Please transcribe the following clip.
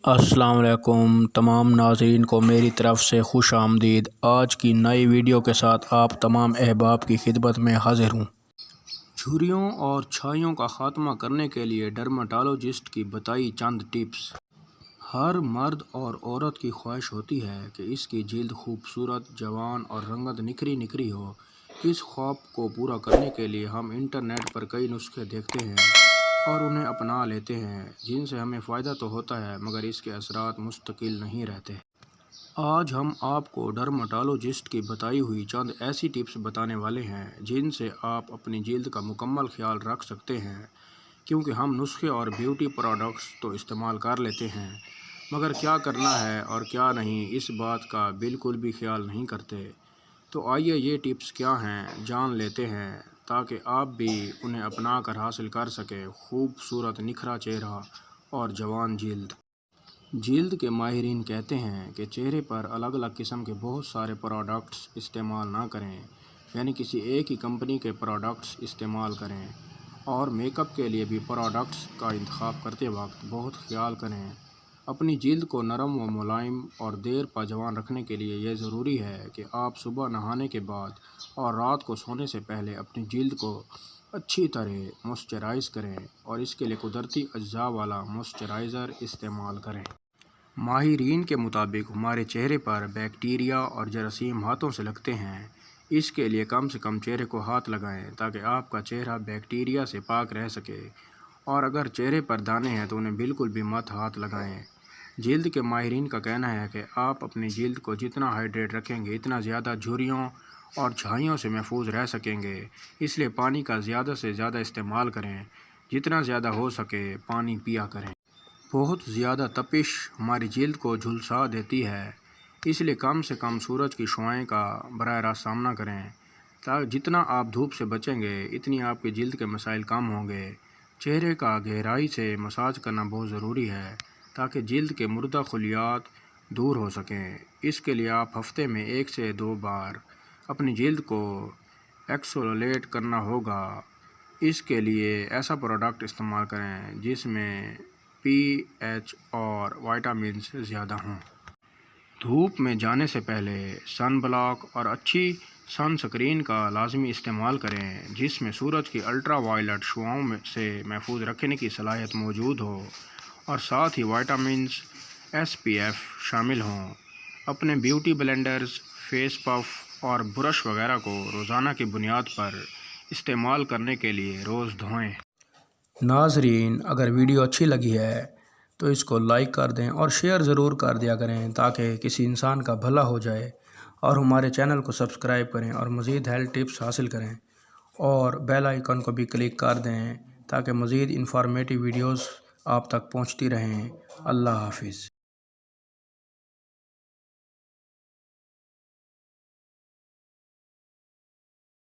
السلام علیکم تمام ناظرین کو میری طرف سے خوش آمدید۔ آج کی نئی ویڈیو کے ساتھ آپ تمام احباب کی خدمت میں حاضر ہوں۔ جھریوں اور چھائیوں کا خاتمہ کرنے کے لیے ڈرماٹولوجسٹ کی بتائی چند ٹپس۔ ہر مرد اور عورت کی خواہش ہوتی ہے کہ اس کی جلد خوبصورت، جوان اور رنگت نکھری نکھری ہو۔ اس خواب کو پورا کرنے کے لیے ہم انٹرنیٹ پر کئی نسخے دیکھتے ہیں اور انہیں اپنا لیتے ہیں، جن سے ہمیں فائدہ تو ہوتا ہے مگر اس کے اثرات مستقل نہیں رہتے۔ آج ہم آپ کو ڈرماٹولوجسٹ کی بتائی ہوئی چند ایسی ٹپس بتانے والے ہیں جن سے آپ اپنی جلد کا مکمل خیال رکھ سکتے ہیں، کیونکہ ہم نسخے اور بیوٹی پروڈکٹس تو استعمال کر لیتے ہیں مگر کیا کرنا ہے اور کیا نہیں اس بات کا بالکل بھی خیال نہیں کرتے۔ تو آئیے یہ ٹپس کیا ہیں جان لیتے ہیں تاکہ آپ بھی انہیں اپنا کر حاصل کر سکیں خوبصورت نکھرا چہرہ اور جوان جلد۔ جلد کے ماہرین کہتے ہیں کہ چہرے پر الگ الگ قسم کے بہت سارے پروڈکٹس استعمال نہ کریں، یعنی کسی ایک ہی کمپنی کے پروڈکٹس استعمال کریں، اور میک اپ کے لیے بھی پروڈکٹس کا انتخاب کرتے وقت بہت خیال کریں۔ اپنی جلد کو نرم و ملائم اور دیر پا جوان رکھنے کے لیے یہ ضروری ہے کہ آپ صبح نہانے کے بعد اور رات کو سونے سے پہلے اپنی جلد کو اچھی طرح موئسچرائز کریں اور اس کے لیے قدرتی اجزاء والا موئسچرائزر استعمال کریں۔ ماہرین کے مطابق ہمارے چہرے پر بیکٹیریا اور جراثیم ہاتھوں سے لگتے ہیں، اس کے لیے کم سے کم چہرے کو ہاتھ لگائیں تاکہ آپ کا چہرہ بیکٹیریا سے پاک رہ سکے، اور اگر چہرے پر دانے ہیں تو انہیں بالکل بھی مت ہاتھ لگائیں۔ جلد کے ماہرین کا کہنا ہے کہ آپ اپنی جلد کو جتنا ہائیڈریٹ رکھیں گے اتنا زیادہ جھریوں اور چھائیوں سے محفوظ رہ سکیں گے، اس لیے پانی کا زیادہ سے زیادہ استعمال کریں، جتنا زیادہ ہو سکے پانی پیا کریں۔ بہت زیادہ تپش ہماری جلد کو جھلسا دیتی ہے، اس لیے کم سے کم سورج کی شعاعیں کا براہ راست سامنا کریں۔ جتنا آپ دھوپ سے بچیں گے اتنی آپ کی جلد کے مسائل کم ہوں گے۔ چہرے کا گہرائی سے مساج کرنا بہت ضروری ہے تاکہ جلد کے مردہ خلیات دور ہو سکیں۔ اس کے لیے آپ ہفتے میں 1 سے 2 بار اپنی جلد کو ایکسفولیٹ کرنا ہوگا۔ اس کے لیے ایسا پروڈکٹ استعمال کریں جس میں پی ایچ اور وٹامنز زیادہ ہوں۔ دھوپ میں جانے سے پہلے سن بلاک اور اچھی سن سکرین کا لازمی استعمال کریں جس میں سورج کی الٹرا وائلٹ شعاؤں سے محفوظ رکھنے کی صلاحیت موجود ہو، اور ساتھ ہی وٹامنز SPF شامل ہوں۔ اپنے بیوٹی بلینڈرز، فیس پف اور برش وغیرہ کو روزانہ کی بنیاد پر استعمال کرنے کے لیے روز دھوئیں۔ ناظرین، اگر ویڈیو اچھی لگی ہے تو اس کو لائک کر دیں اور شیئر ضرور کر دیا کریں تاکہ کسی انسان کا بھلا ہو جائے، اور ہمارے چینل کو سبسکرائب کریں اور مزید ہیلتھ ٹپس حاصل کریں، اور بیل آئیکن کو بھی کلک کر دیں تاکہ مزید انفارمیٹیو ویڈیوز آپ تک پہنچتی رہیں۔ اللہ حافظ۔